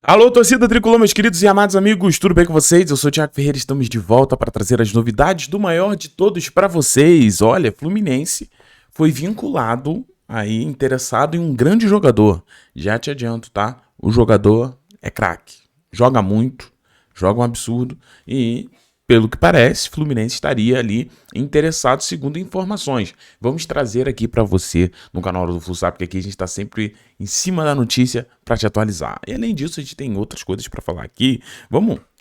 Alô, torcida tricolor, meus queridos e amados amigos, tudo bem com vocês? Eu sou o Thiago Ferreira, estamos de volta para trazer as novidades do maior de todos para vocês. Olha, Fluminense foi vinculado aí, interessado em um grande jogador. Já te adianto, tá? O jogador é craque, joga muito, joga um absurdo e, pelo que parece, Fluminense estaria ali interessado segundo informações. Vamos trazer aqui para você no canal do Flu, sabe que aqui a gente está sempre em cima da notícia para te atualizar. E além disso, a gente tem outras coisas para falar aqui.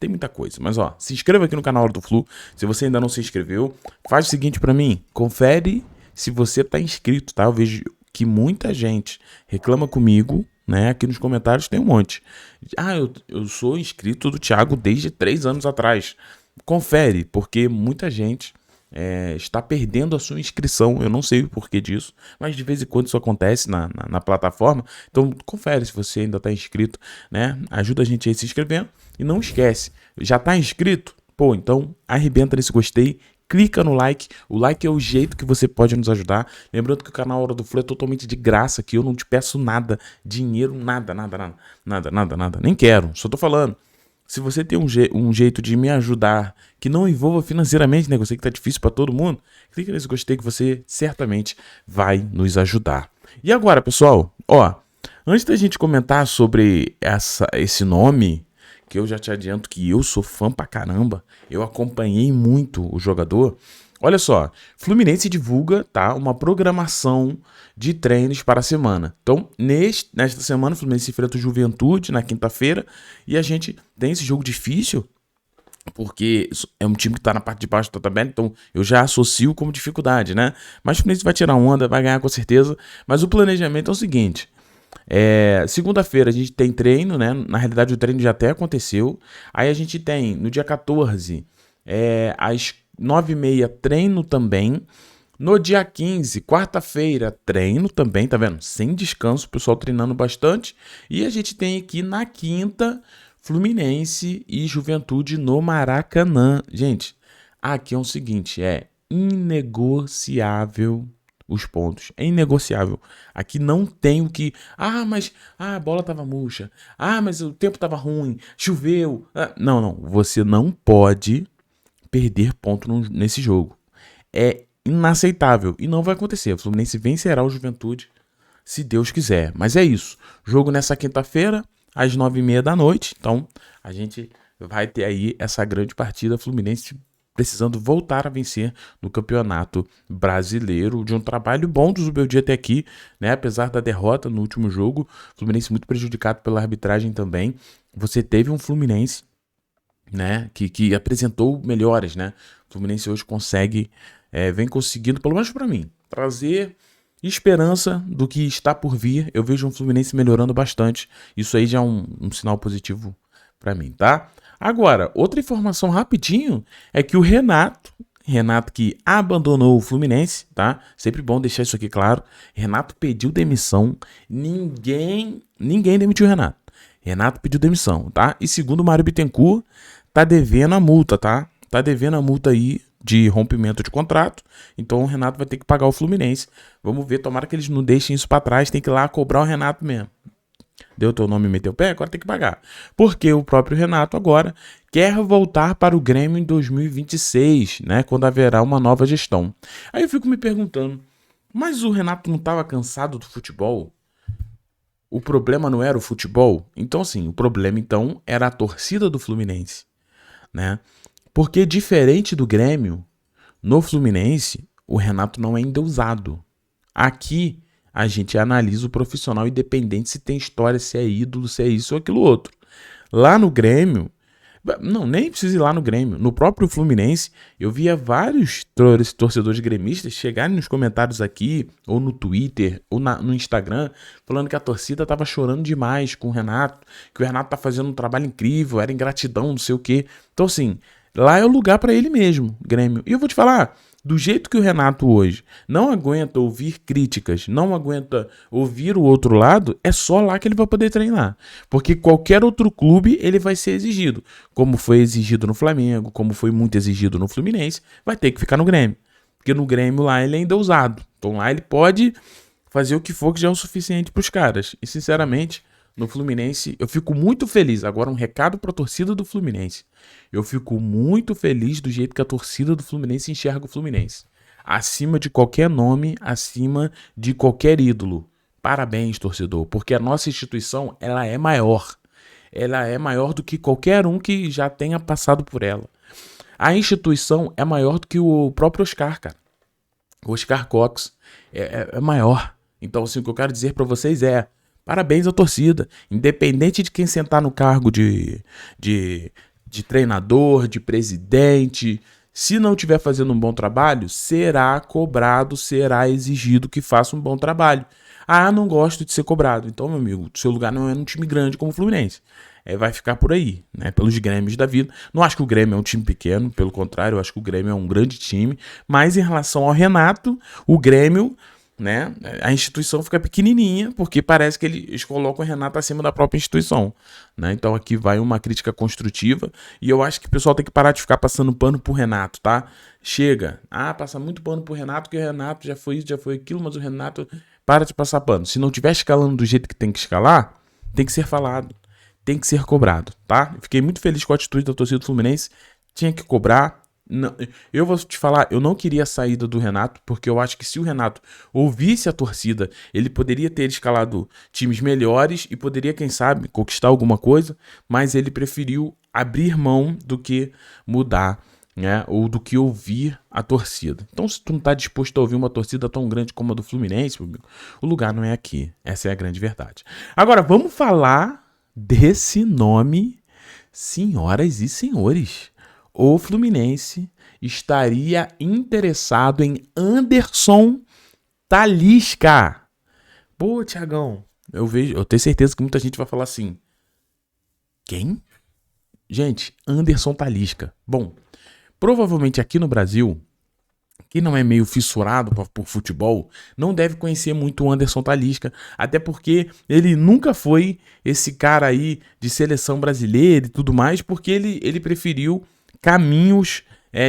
Tem muita coisa, mas ó, se inscreva aqui no canal do Flu. Se você ainda não se inscreveu, faz o seguinte para mim, confere se você tá inscrito, tá? Eu vejo que muita gente reclama comigo, né? Aqui nos comentários tem um monte. Eu sou inscrito do Thiago desde 3 anos atrás. Confere, porque muita gente está perdendo a sua inscrição. Eu não sei o porquê disso, mas de vez em quando isso acontece na plataforma. Então confere se você ainda está inscrito, né? Ajuda a gente aí se inscrevendo. E não esquece, já está inscrito? Pô, então arrebenta nesse gostei. Clica no like, o like é o jeito que você pode nos ajudar. Lembrando que o canal Hora do Flu é totalmente de graça, que eu não te peço nada, dinheiro, nada, nem quero, só tô falando. Se você tem um jeito de me ajudar que não envolva financeiramente, né? Eu sei que tá difícil para todo mundo, clica nesse gostei que você certamente vai nos ajudar. E agora, pessoal, ó, antes da gente comentar sobre esse nome, que eu já te adianto que eu sou fã pra caramba, eu acompanhei muito o jogador. Olha só, Fluminense divulga, tá, uma programação de treinos para a semana. Então, nesta semana, o Fluminense enfrenta o Juventude na quinta-feira e a gente tem esse jogo difícil, porque é um time que tá na parte de baixo da tabela, então eu já associo como dificuldade, né? Mas o Fluminense vai tirar onda, vai ganhar com certeza, mas o planejamento é o seguinte... segunda-feira a gente tem treino, né? Na realidade o treino já até aconteceu. Aí a gente tem no dia 14, às 9h30, treino também. No dia 15, quarta-feira, treino também, tá vendo? Sem descanso, o pessoal treinando bastante. E a gente tem aqui na quinta, Fluminense e Juventude no Maracanã. Gente, aqui é o seguinte, é inegociável. Os pontos. É inegociável. Aqui não tem o que... mas a bola tava murcha. Mas o tempo tava ruim. Choveu. Não. Você não pode perder ponto nesse jogo. É inaceitável. E não vai acontecer. O Fluminense vencerá o Juventude, se Deus quiser. Mas é isso. Jogo nessa quinta-feira, às 9h30 da noite. Então, a gente vai ter aí essa grande partida. Fluminense precisando voltar a vencer no Campeonato Brasileiro, de um trabalho bom do Zubeldia até aqui, né? Apesar da derrota no último jogo, Fluminense muito prejudicado pela arbitragem também. Você teve um Fluminense, né? Que apresentou melhoras, né? O Fluminense hoje vem conseguindo, pelo menos para mim, trazer esperança do que está por vir. Eu vejo um Fluminense melhorando bastante. Isso aí já é um sinal positivo para mim, tá? Agora, outra informação rapidinho é que o Renato que abandonou o Fluminense, tá? Sempre bom deixar isso aqui claro. Renato pediu demissão, ninguém demitiu o Renato. Renato pediu demissão, tá? E segundo o Mário Bittencourt, tá devendo a multa, tá? Tá devendo a multa aí de rompimento de contrato, então o Renato vai ter que pagar o Fluminense. Vamos ver, tomara que eles não deixem isso para trás, tem que ir lá cobrar o Renato mesmo. Deu teu nome e meteu o pé, agora tem que pagar. Porque o próprio Renato agora quer voltar para o Grêmio em 2026, né? Quando haverá uma nova gestão. Aí eu fico me perguntando, mas o Renato não estava cansado do futebol? O problema não era o futebol? Então, assim, o problema então era a torcida do Fluminense, né? Porque diferente do Grêmio, no Fluminense, o Renato não é endeusado. Aqui a gente analisa o profissional independente se tem história, se é ídolo, se é isso ou aquilo outro. Lá no Grêmio, não, nem precisa ir lá no Grêmio. No próprio Fluminense, eu via vários torcedores gremistas chegarem nos comentários aqui, ou no Twitter, ou no Instagram, falando que a torcida tava chorando demais com o Renato, que o Renato tá fazendo um trabalho incrível, era ingratidão, não sei o quê. Então, assim, lá é o lugar para ele mesmo, Grêmio. E eu vou te falar, do jeito que o Renato hoje não aguenta ouvir críticas, não aguenta ouvir o outro lado, é só lá que ele vai poder treinar. Porque qualquer outro clube ele vai ser exigido. Como foi exigido no Flamengo, como foi muito exigido no Fluminense, vai ter que ficar no Grêmio. Porque no Grêmio lá ele é endeusado. Então lá ele pode fazer o que for que já é o suficiente pros caras. E, sinceramente, no Fluminense, eu fico muito feliz. Agora, um recado pra torcida do Fluminense. Eu fico muito feliz do jeito que a torcida do Fluminense enxerga o Fluminense. Acima de qualquer nome, acima de qualquer ídolo. Parabéns, torcedor, porque a nossa instituição, ela é maior. Ela é maior do que qualquer um que já tenha passado por ela. A instituição é maior do que o próprio Oscar, cara. O Oscar Cox é maior. Então, assim, o que eu quero dizer pra vocês é: parabéns à torcida. Independente de quem sentar no cargo de treinador, de presidente, se não estiver fazendo um bom trabalho, será cobrado, será exigido que faça um bom trabalho. Ah, não gosto de ser cobrado. Então, meu amigo, seu lugar não é num time grande como o Fluminense. Vai ficar por aí, né? Pelos Grêmios da vida. Não acho que o Grêmio é um time pequeno, pelo contrário, eu acho que o Grêmio é um grande time. Mas em relação ao Renato, o Grêmio, né? A instituição fica pequenininha, porque parece que eles colocam o Renato acima da própria instituição, né? Então aqui vai uma crítica construtiva. E eu acho que o pessoal tem que parar de ficar passando pano pro Renato, tá? Chega. Ah, passa muito pano pro Renato, que o Renato já foi isso, já foi aquilo, mas o Renato... Para de passar pano. Se não estiver escalando do jeito que tem que escalar, tem que ser falado. Tem que ser cobrado, tá? Fiquei muito feliz com a atitude da torcida do Fluminense. Tinha que cobrar. Não, eu vou te falar, eu não queria a saída do Renato, porque eu acho que se o Renato ouvisse a torcida, ele poderia ter escalado times melhores e poderia, quem sabe, conquistar alguma coisa, mas ele preferiu abrir mão do que mudar, né? Ou do que ouvir a torcida. Então, se tu não tá disposto a ouvir uma torcida tão grande como a do Fluminense, meu amigo, o lugar não é aqui. Essa é a grande verdade. Agora, vamos falar desse nome, senhoras e senhores. O Fluminense estaria interessado em Anderson Talisca. Pô, Thiagão, eu tenho certeza que muita gente vai falar assim: quem? Gente, Anderson Talisca. Bom, provavelmente aqui no Brasil, quem não é meio fissurado por futebol, não deve conhecer muito o Anderson Talisca, até porque ele nunca foi esse cara aí de seleção brasileira e tudo mais, porque ele preferiu caminhos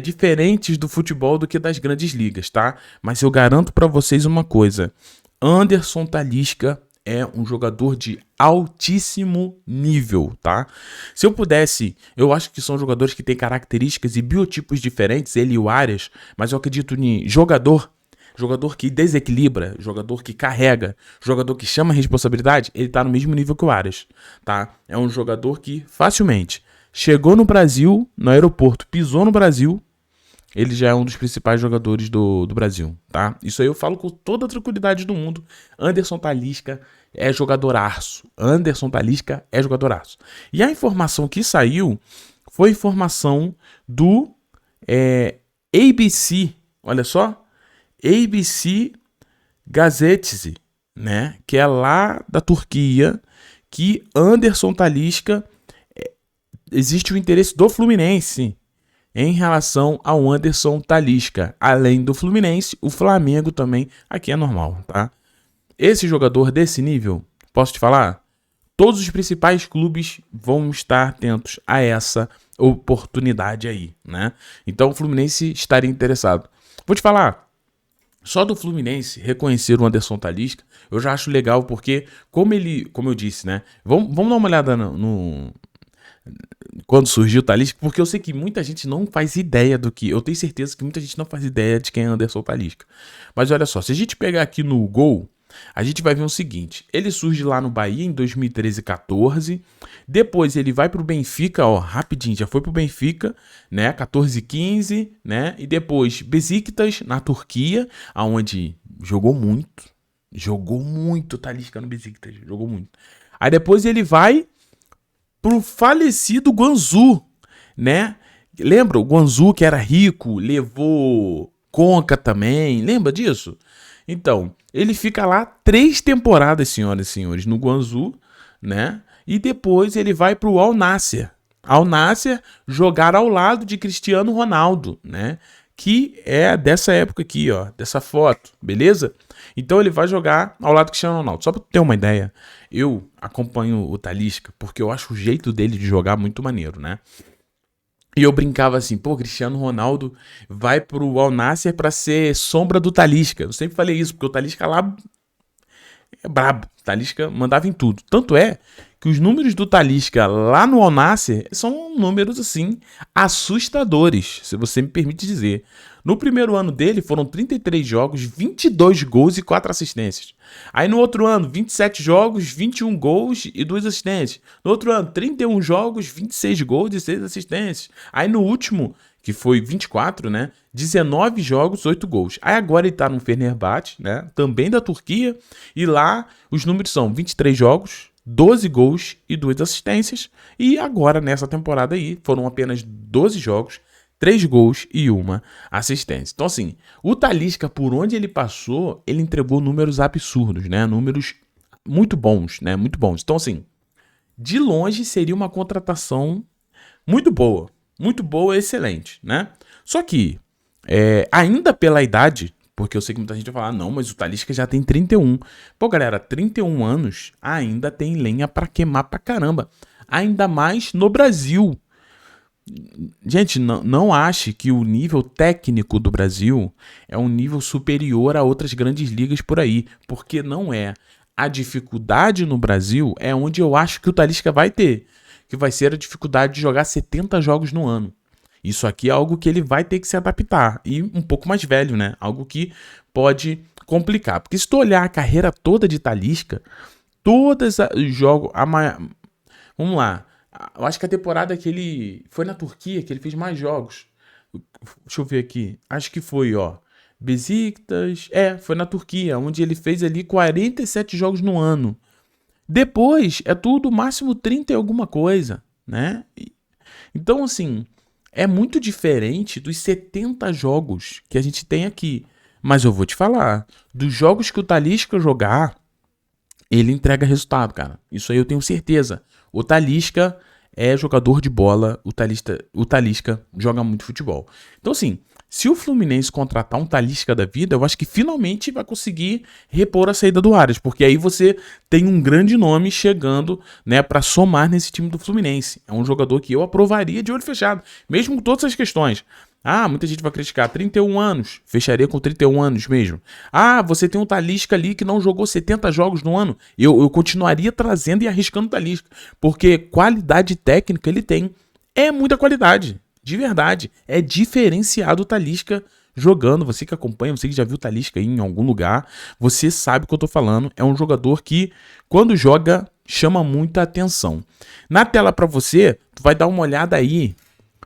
diferentes do futebol do que das grandes ligas, tá? Mas eu garanto pra vocês uma coisa: Anderson Talisca é um jogador de altíssimo nível, tá? Se eu pudesse, eu acho que são jogadores que têm características e biotipos diferentes, ele e o Arias, mas eu acredito em jogador que desequilibra, jogador que carrega, jogador que chama a responsabilidade, ele tá no mesmo nível que o Arias, tá? É um jogador que facilmente chegou no Brasil, no aeroporto, pisou no Brasil, ele já é um dos principais jogadores do Brasil, tá? Isso aí eu falo com toda a tranquilidade do mundo. Anderson Talisca é jogadoraço. Anderson Talisca é jogadoraço. E a informação que saiu foi informação do ABC, olha só, ABC Gazetesi, né? Que é lá da Turquia, que Anderson Talisca, existe o interesse do Fluminense em relação ao Anderson Talisca. Além do Fluminense, o Flamengo também, aqui é normal, tá? Esse jogador desse nível, posso te falar? Todos os principais clubes vão estar atentos a essa oportunidade aí, né? Então o Fluminense estaria interessado. Vou te falar, só do Fluminense reconhecer o Anderson Talisca, eu já acho legal, porque como eu disse, né? Vamos dar uma olhada quando surgiu o Talisca, porque eu sei que muita gente não faz ideia do que... Eu tenho certeza que muita gente não faz ideia de quem é Anderson Talisca. Mas olha só, se a gente pegar aqui no Gol, a gente vai ver o seguinte: ele surge lá no Bahia em 2013 e 14, depois ele vai pro Benfica, ó, rapidinho, já foi pro Benfica, né, 14 e 15, né, e depois Besiktas na Turquia, aonde jogou muito Talisca no Besiktas, jogou muito. Aí depois ele vai pro falecido Guangzhou, né? Lembra o Guangzhou, que era rico, levou Conca também, lembra disso? Então, ele fica lá 3 temporadas, senhoras e senhores, no Guangzhou, né? E depois ele vai pro Al Nassr. Al Nassr jogar ao lado de Cristiano Ronaldo, né? Que é dessa época aqui, ó, dessa foto, beleza? Então ele vai jogar ao lado do Cristiano Ronaldo. Só pra ter uma ideia, eu acompanho o Talisca porque eu acho o jeito dele de jogar muito maneiro, né? E eu brincava assim, pô, Cristiano Ronaldo vai pro Al Nassr pra ser sombra do Talisca. Eu sempre falei isso, porque o Talisca lá é brabo. Talisca mandava em tudo. Tanto é que os números do Talisca lá no Al Nassr são números, assim, assustadores, se você me permite dizer. No primeiro ano dele foram 33 jogos, 22 gols e 4 assistências. Aí no outro ano, 27 jogos, 21 gols e 2 assistências. No outro ano, 31 jogos, 26 gols e 6 assistências. Aí no último, que foi 24, né? 19 jogos, 8 gols. Aí agora ele tá no Fenerbahçe, né? Também da Turquia. E lá os números são 23 jogos, 12 gols e 2 assistências. E agora, nessa temporada aí, foram apenas 12 jogos, 3 gols e 1 assistência. Então, assim, o Talisca, por onde ele passou, ele entregou números absurdos, né? Números muito bons, né? Muito bons. Então, assim, de longe seria uma contratação muito boa, excelente, né? Só que, ainda pela idade, porque eu sei que muita gente vai falar, não, mas o Talisca já tem 31. Pô, galera, 31 anos ainda tem lenha pra queimar pra caramba. Ainda mais no Brasil. Gente, não ache que o nível técnico do Brasil é um nível superior a outras grandes ligas por aí, porque não é. A dificuldade no Brasil é onde eu acho que o Talisca vai ter, que vai ser a dificuldade de jogar 70 jogos no ano. Isso aqui é algo que ele vai ter que se adaptar, e um pouco mais velho, né? Algo que pode complicar, porque se tu olhar a carreira toda de Talisca, todas os jogos, vamos lá, eu acho que a temporada que ele foi na Turquia, que ele fez mais jogos. Deixa eu ver aqui. Acho que foi, ó. Besiktas. Foi na Turquia, onde ele fez ali 47 jogos no ano. Depois, é tudo máximo 30 e alguma coisa, né? Então, assim, é muito diferente dos 70 jogos que a gente tem aqui. Mas eu vou te falar, dos jogos que o Talisca jogar, ele entrega resultado, cara. Isso aí eu tenho certeza. O Talisca é jogador de bola, o Talisca joga muito futebol. Então, assim, se o Fluminense contratar um Talisca da vida, eu acho que finalmente vai conseguir repor a saída do Arias, porque aí você tem um grande nome chegando, né, para somar nesse time do Fluminense. É um jogador que eu aprovaria de olho fechado, mesmo com todas as questões. Ah, muita gente vai criticar. 31 anos. Fecharia com 31 anos mesmo. Ah, você tem um Talisca ali que não jogou 70 jogos no ano. Eu continuaria trazendo e arriscando o Talisca. Porque qualidade técnica ele tem. É muita qualidade. De verdade. É diferenciado o Talisca jogando. Você que acompanha, você que já viu o Talisca aí em algum lugar, você sabe o que eu tô falando. É um jogador que, quando joga, chama muita atenção. Na tela para você, tu vai dar uma olhada aí.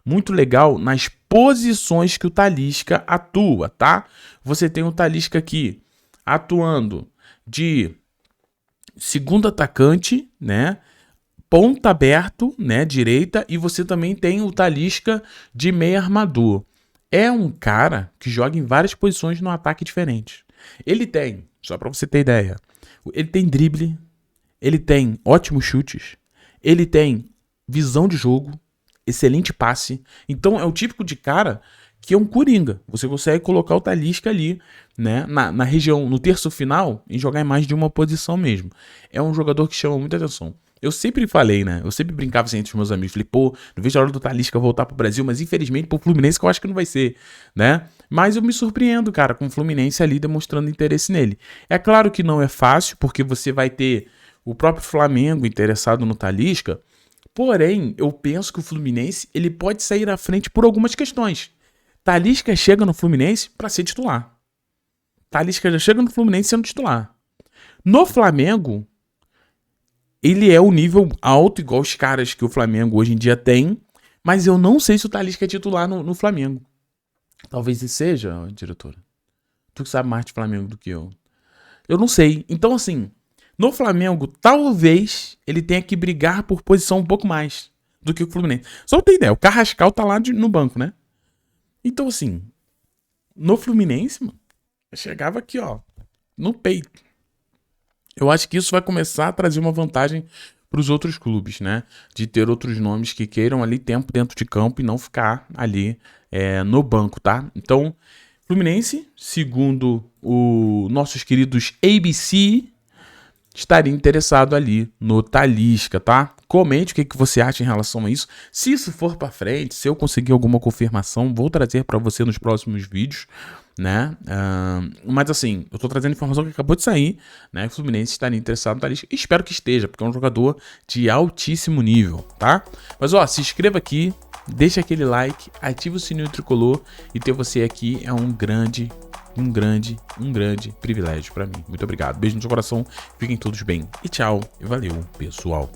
Muito legal nas posições que o Talisca atua, tá? Você tem o Talisca aqui atuando de segundo atacante, né? Ponta aberto, né? Direita. E você também tem o Talisca de meio armador. É um cara que joga em várias posições no ataque diferentes. Ele tem, só para você ter ideia, ele tem drible, ele tem ótimos chutes, ele tem visão de jogo, excelente passe. Então é o típico de cara que é um coringa. Você consegue colocar o Talisca ali, né, na região, no terço final, e jogar em mais de uma posição mesmo. É um jogador que chama muita atenção. Eu sempre falei, né? Eu sempre brincava assim entre os meus amigos. Falei, pô, não vejo a hora do Talisca voltar pro Brasil, mas infelizmente pro Fluminense que eu acho que não vai ser, né? Mas eu me surpreendo, cara, com o Fluminense ali demonstrando interesse nele. É claro que não é fácil, porque você vai ter o próprio Flamengo interessado no Talisca. Porém, eu penso que o Fluminense ele pode sair à frente por algumas questões. Talisca chega no Fluminense para ser titular. Talisca já chega no Fluminense sendo titular. No Flamengo, ele é o nível alto, igual os caras que o Flamengo hoje em dia tem, mas eu não sei se o Talisca é titular no Flamengo. Talvez ele seja, diretora. Tu que sabe mais de Flamengo do que eu. Eu não sei. Então, assim, no Flamengo, talvez ele tenha que brigar por posição um pouco mais do que o Fluminense. Só pra ter ideia, o Carrascal tá lá no banco, né? Então, assim, no Fluminense, mano, eu chegava aqui, ó, no peito. Eu acho que isso vai começar a trazer uma vantagem para os outros clubes, né? De ter outros nomes que queiram ali tempo dentro de campo e não ficar ali no banco, tá? Então, Fluminense, segundo os nossos queridos ABC, estaria interessado ali no Talisca, tá? Comente o que você acha em relação a isso. Se isso for para frente, se eu conseguir alguma confirmação, vou trazer para você nos próximos vídeos, né? Mas assim, eu tô trazendo informação que acabou de sair, né? O Fluminense estaria interessado no Talisca. Espero que esteja, porque é um jogador de altíssimo nível, tá? Mas ó, se inscreva aqui, deixa aquele like, ativa o sininho tricolor e ter você aqui é um grande privilégio pra mim. Muito obrigado. Beijo no seu coração. Fiquem todos bem. E tchau. E valeu, pessoal.